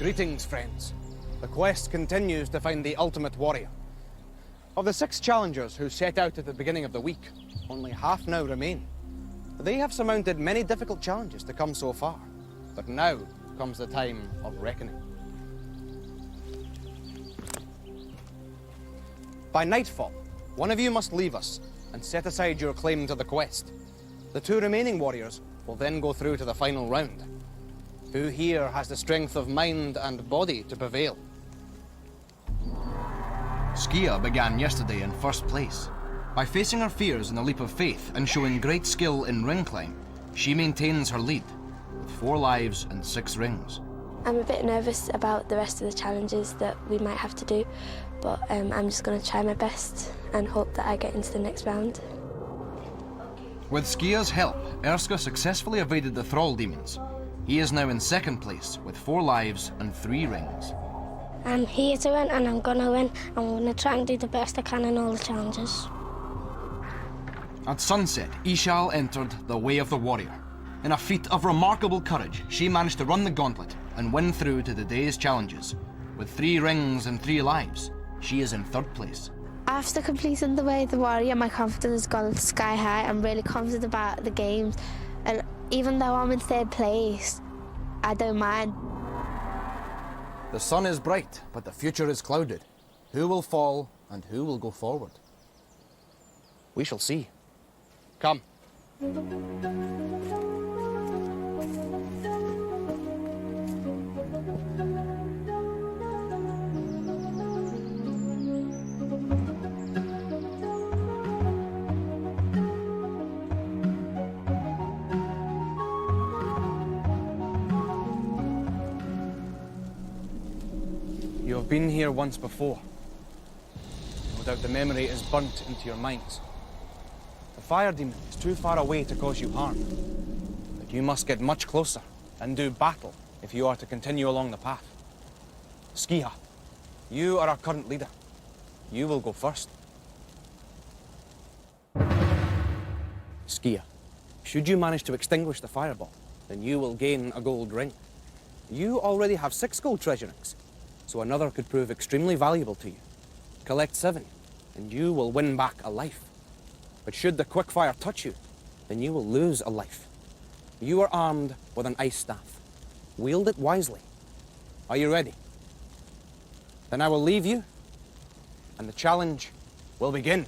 Greetings, friends. The quest continues to find the ultimate warrior. Of the 6 challengers who set out at the beginning of the week, only half now remain. They have surmounted many difficult challenges to come so far, but now comes the time of reckoning. By nightfall, one of you must leave us and set aside your claim to the quest. The 2 remaining warriors will then go through to the final round. Who here has the strength of mind and body to prevail? Skia began yesterday in first place. By facing her fears in a leap of faith and showing great skill in ring climb, she maintains her lead, with 4 lives and 6 rings. I'm a bit nervous about the rest of the challenges that we might have to do, but I'm just going to try my best and hope that I get into the next round. With Skia's help, Erska successfully evaded the Thrall demons. He is now in second place with 4 lives and 3 rings. I'm here to win and I'm going to win. I'm going to try and do the best I can in all the challenges. At sunset, Ishal entered the Way of the Warrior. In a feat of remarkable courage, she managed to run the gauntlet and win through to the day's challenges. With 3 rings and 3 lives, she is in third place. After completing the Way of the Warrior, my confidence has gone sky high. I'm really confident about the games, and even though I'm in third place, I don't mind. The sun is bright, but the future is clouded. Who will fall and who will go forward? We shall see. Come. You have been here once before. No doubt the memory is burnt into your minds. The fire demon is too far away to cause you harm. But you must get much closer and do battle if you are to continue along the path. Skia, you are our current leader. You will go first. Skia, should you manage to extinguish the fireball, then you will gain a gold ring. You already have 6 gold treasure rings, so another could prove extremely valuable to you. Collect 7, and you will win back a life. But should the quickfire touch you, then you will lose a life. You are armed with an ice staff. Wield it wisely. Are you ready? Then I will leave you, and the challenge will begin.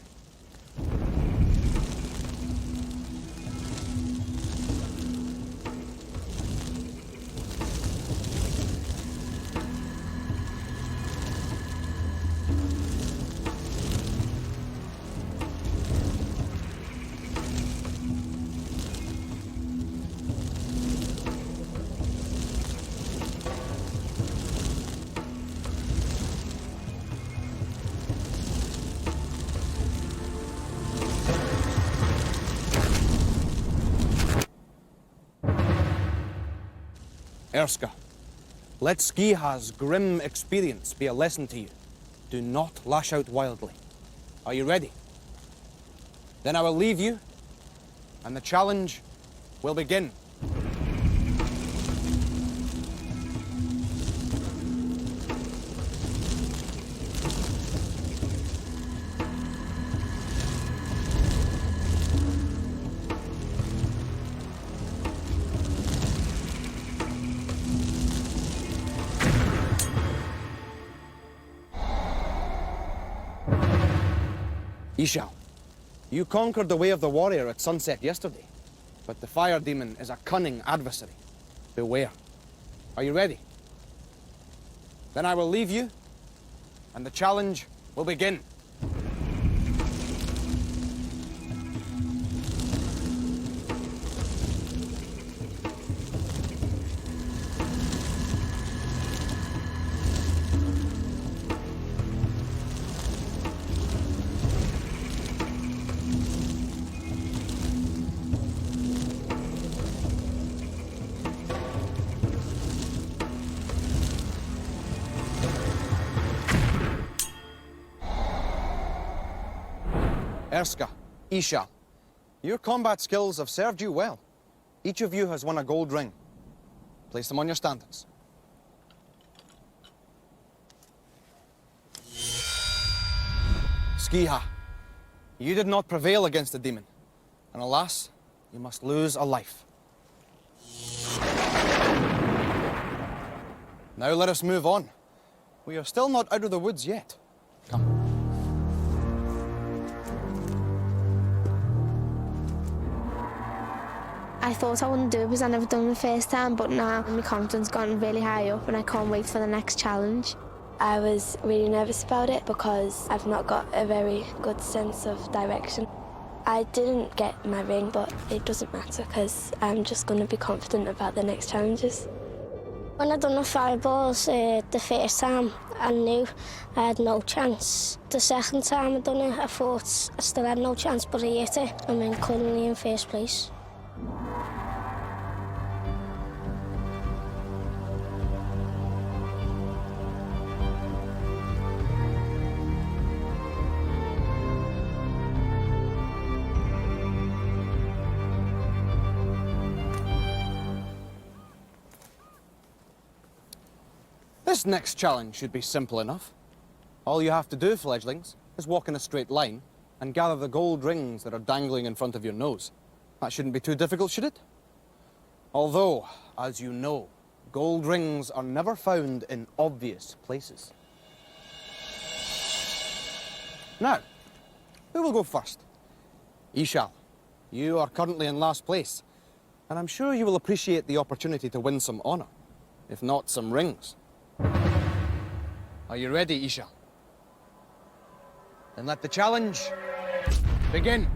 Erska, let Skia's grim experience be a lesson to you. Do not lash out wildly. Are you ready? Then I will leave you, and the challenge will begin. Ishal, you conquered the Way of the Warrior at sunset yesterday, but the fire demon is a cunning adversary. Beware. Are you ready? Then I will leave you, and the challenge will begin. Erska, Ishal, your combat skills have served you well. Each of you has won a gold ring. Place them on your standards. Skiha, you did not prevail against the demon, and alas, you must lose a life. Now let us move on. We are still not out of the woods yet. Come. I thought I wouldn't do it because I never done it the first time, but now my confidence gone really high up and I can't wait for the next challenge. I was really nervous about it because I've not got a very good sense of direction. I didn't get my ring, but it doesn't matter because I'm just going to be confident about the next challenges. When I done the fireballs the first time, I knew I had no chance. The second time I done it, I thought I still had no chance, but I hit it. I'm in currently in first place. This next challenge should be simple enough. All you have to do, fledglings, is walk in a straight line and gather the gold rings that are dangling in front of your nose. That shouldn't be too difficult, should it? Although, as you know, gold rings are never found in obvious places. Now, who will go first? Ishal, you are currently in last place, and I'm sure you will appreciate the opportunity to win some honour, if not some rings. Are you ready, Ishal? Then let the challenge begin.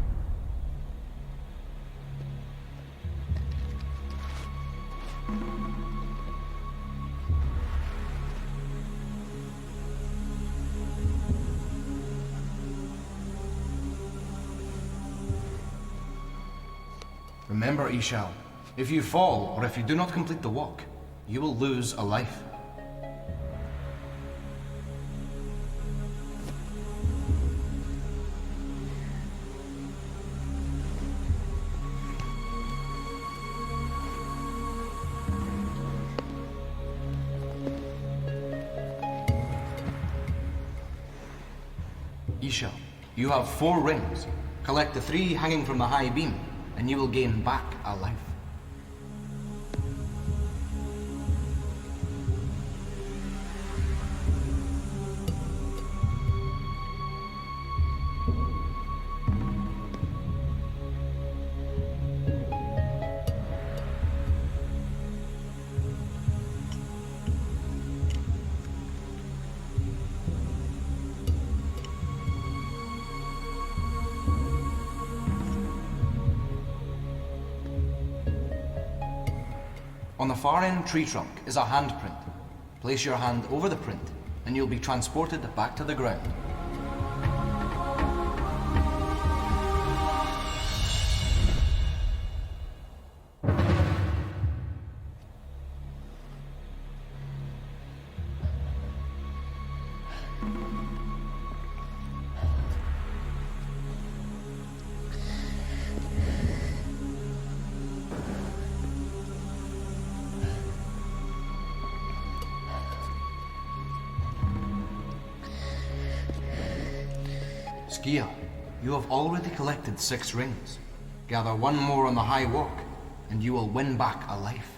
Remember, Ishal, if you fall or if you do not complete the walk, you will lose a life. Ishal, you have 4 rings. Collect the 3 hanging from the high beam, and you will gain back a life. On the far end tree trunk is a handprint. Place your hand over the print and you'll be transported back to the ground. Skiha, you have already collected 6 rings. Gather 1 more on the high walk, and you will win back a life.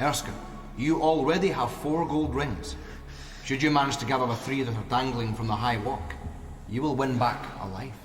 Erskine, you already have 4 gold rings. Should you manage to gather the 3 that are dangling from the high walk, you will win back a life.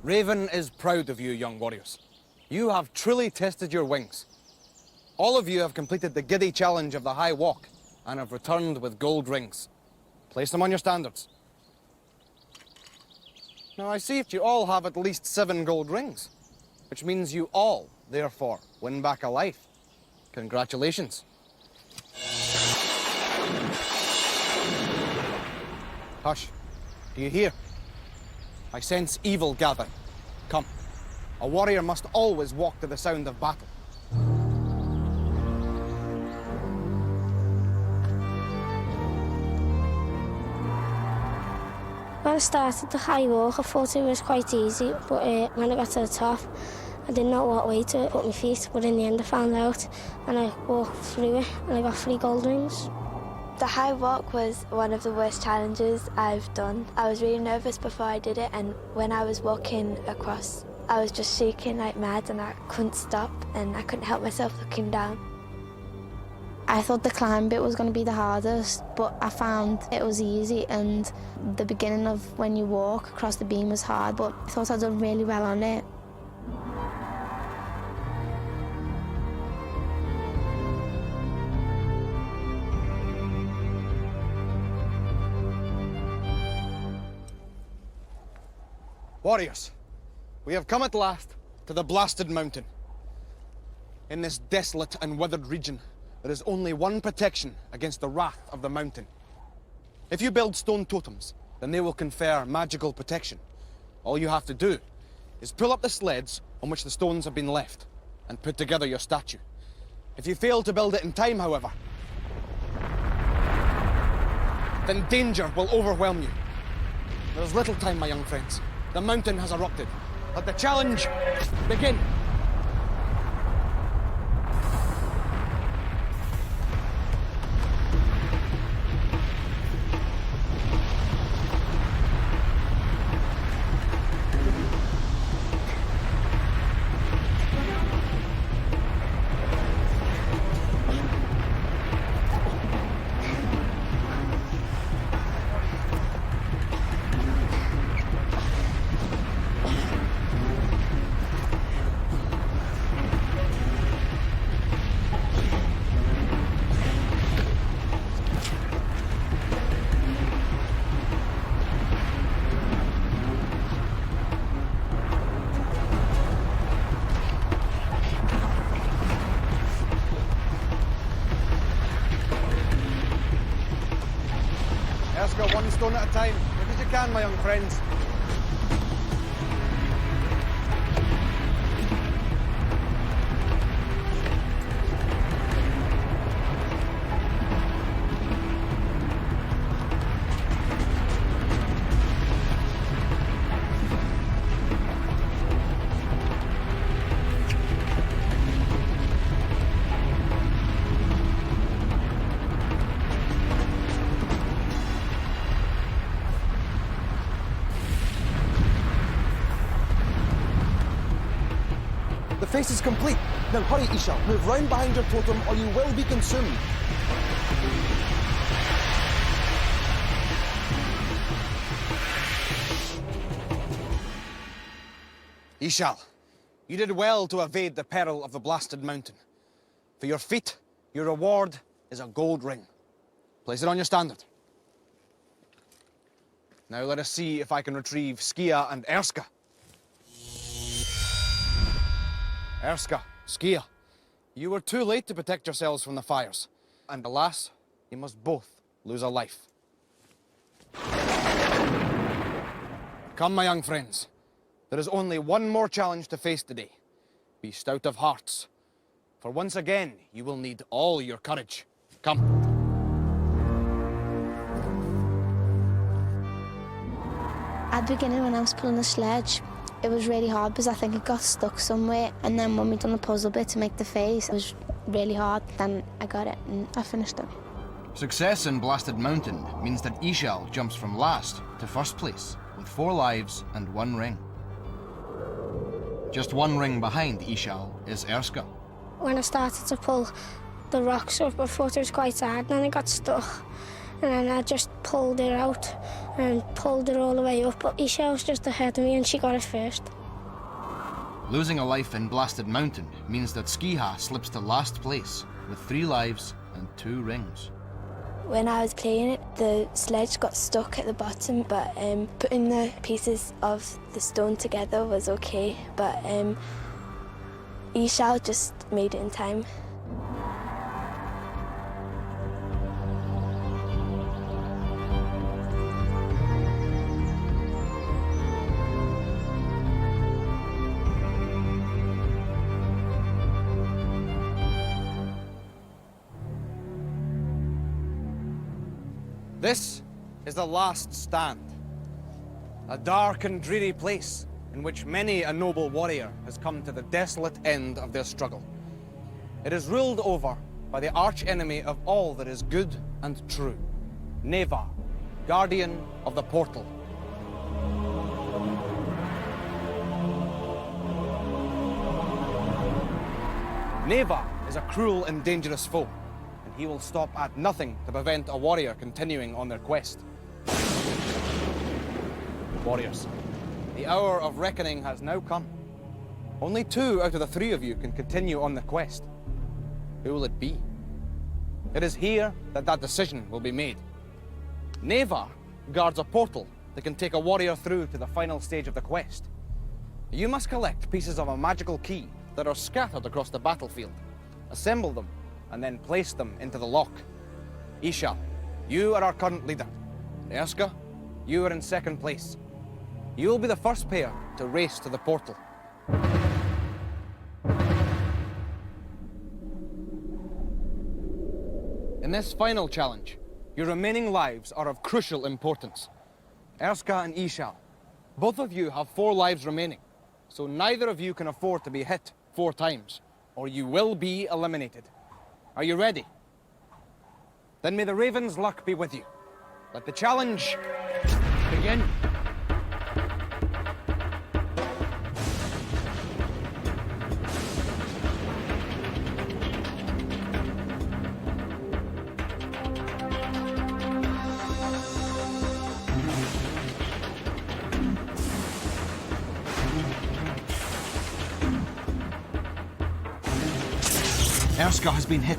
Raven is proud of you, young warriors. You have truly tested your wings. All of you have completed the giddy challenge of the high walk and have returned with gold rings. Place them on your standards. Now I see that you all have at least 7 gold rings, which means you all, therefore, win back a life. Congratulations. Hush. Do you hear? I sense evil gathering. Come. A warrior must always walk to the sound of battle. When I started the high walk, I thought it was quite easy, but when I got to the top, I didn't know what way to put my feet, but in the end I found out, and I walked through it, and I got 3 gold rings. The high walk was one of the worst challenges I've done. I was really nervous before I did it, and when I was walking across, I was just shaking like mad, and I couldn't stop, and I couldn't help myself looking down. I thought the climb bit was going to be the hardest, but I found it was easy, and the beginning of when you walk across the beam was hard, but I thought I'd done really well on it. Warriors, we have come at last to the blasted mountain. In this desolate and withered region, there is only one protection against the wrath of the mountain. If you build stone totems, then they will confer magical protection. All you have to do is pull up the sleds on which the stones have been left and put together your statue. If you fail to build it in time, however, then danger will overwhelm you. There is little time, my young friends. The mountain has erupted. Let the challenge begin. Go one stone at a time. Quick as you can, my young friends. The face is complete. Now hurry, Isha. Move round behind your totem or you will be consumed. Ishal, you did well to evade the peril of the blasted mountain. For your feat, your reward is a gold ring. Place it on your standard. Now let us see if I can retrieve Skia and Erska. Erska, Skia, you were too late to protect yourselves from the fires. And alas, you must both lose a life. Come, my young friends. There is only one more challenge to face today. Be stout of hearts. For once again, you will need all your courage. Come. At the beginning, when I was pulling the sledge, it was really hard because I think it got stuck somewhere. And then when we done the puzzle bit to make the face, it was really hard. Then I got it and I finished it. Success in Blasted Mountain means that Ishal jumps from last to first place with 4 lives and 1 ring. Just 1 ring behind Ishal is Erska. When I started to pull the rocks up, I thought it was quite hard, and then I got stuck. and then I just pulled her out and pulled her all the way up, but Isha was just ahead of me and she got it first. Losing a life in Blasted Mountain means that Skiha slips to last place with 3 lives and 2 rings. When I was playing it, the sledge got stuck at the bottom, but putting the pieces of the stone together was okay, but Ishal just made it in time. This is the last stand. A dark and dreary place in which many a noble warrior has come to the desolate end of their struggle. It is ruled over by the arch-enemy of all that is good and true, Neva, guardian of the portal. Neva is a cruel and dangerous foe, and he will stop at nothing to prevent a warrior continuing on their quest. Warriors, the hour of reckoning has now come. Only 2 out of the 3 of you can continue on the quest. Who will it be? It is here that decision will be made. Neva guards a portal that can take a warrior through to the final stage of the quest. You must collect pieces of a magical key that are scattered across the battlefield, assemble them, and then place them into the lock. Isha, you are our current leader. Erska, you are in 2nd place. You will be the first pair to race to the portal. In this final challenge, your remaining lives are of crucial importance. Erska and Isha, both of you have 4 lives remaining, so neither of you can afford to be hit 4 times, or you will be eliminated. Are you ready? Then may the Raven's luck be with you. Let the challenge begin. Erska has been hit,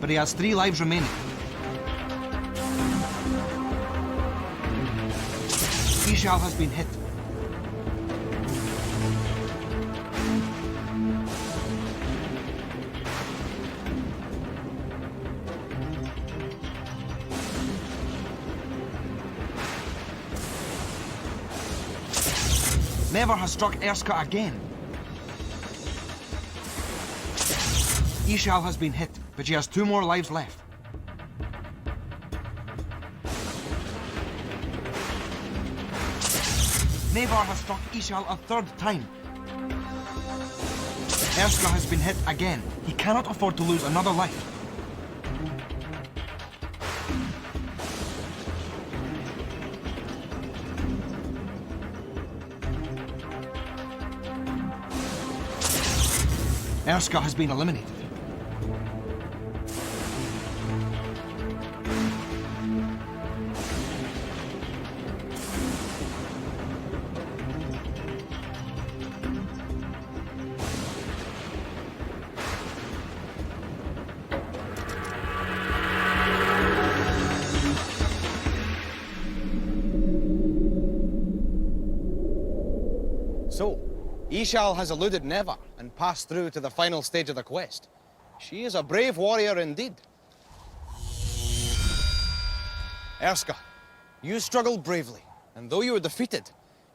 but he has 3 lives remaining. Ishal has been hit. Never has struck Erska again. Ishal has been hit, but she has 2 more lives left. Nevar has struck Ishal a 3rd time. Erska has been hit again. He cannot afford to lose another life. Erska has been eliminated. So, Ishal has eluded Neva and passed through to the final stage of the quest. She is a brave warrior indeed. Erska, you struggled bravely, and though you were defeated,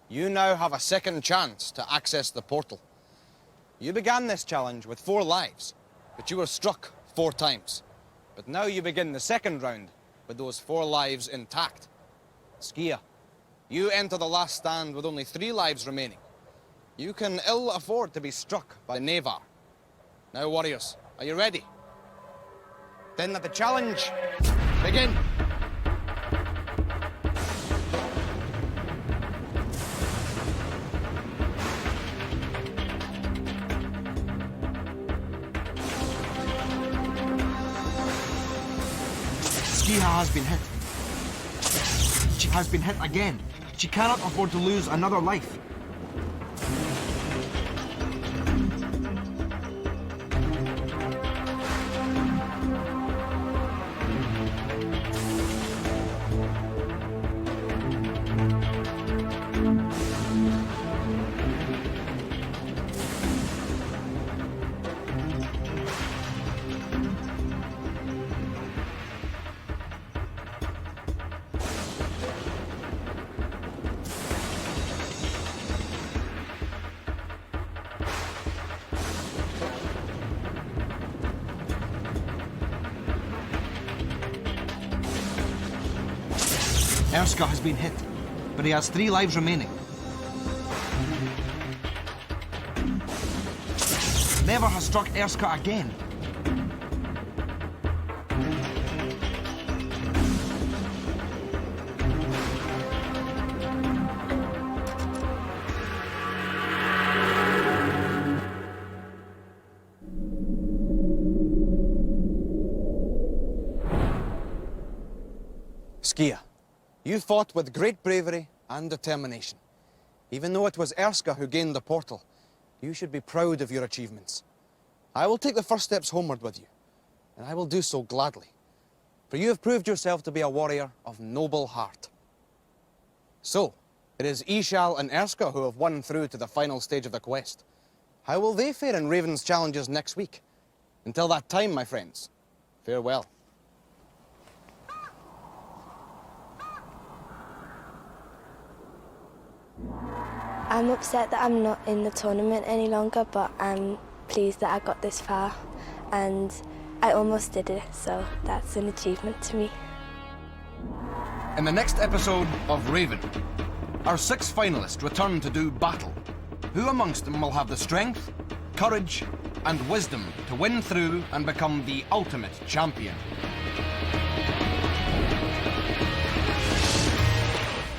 you now have a 2nd chance to access the portal. You began this challenge with 4 lives, but you were struck 4 times. But now you begin the 2nd round with those 4 lives intact. Skia, you enter the last stand with only 3 lives remaining. You can ill afford to be struck by Nevar. Now, warriors, are you ready? Then let the challenge begin. Skiha has been hit, has been hit again. She cannot afford to lose another life. Erska has been hit, but he has 3 lives remaining. Never has struck Erska again. Skia, you fought with great bravery and determination. Even though it was Erska who gained the portal, you should be proud of your achievements. I will take the first steps homeward with you, and I will do so gladly, for you have proved yourself to be a warrior of noble heart. So, it is Ishal and Erska who have won through to the final stage of the quest. How will they fare in Raven's challenges next week? Until that time, my friends, farewell. I'm upset that I'm not in the tournament any longer, but I'm pleased that I got this far, and I almost did it, so that's an achievement to me. In the next episode of Raven, our 6 finalists return to do battle. Who amongst them will have the strength, courage, and wisdom to win through and become the ultimate champion?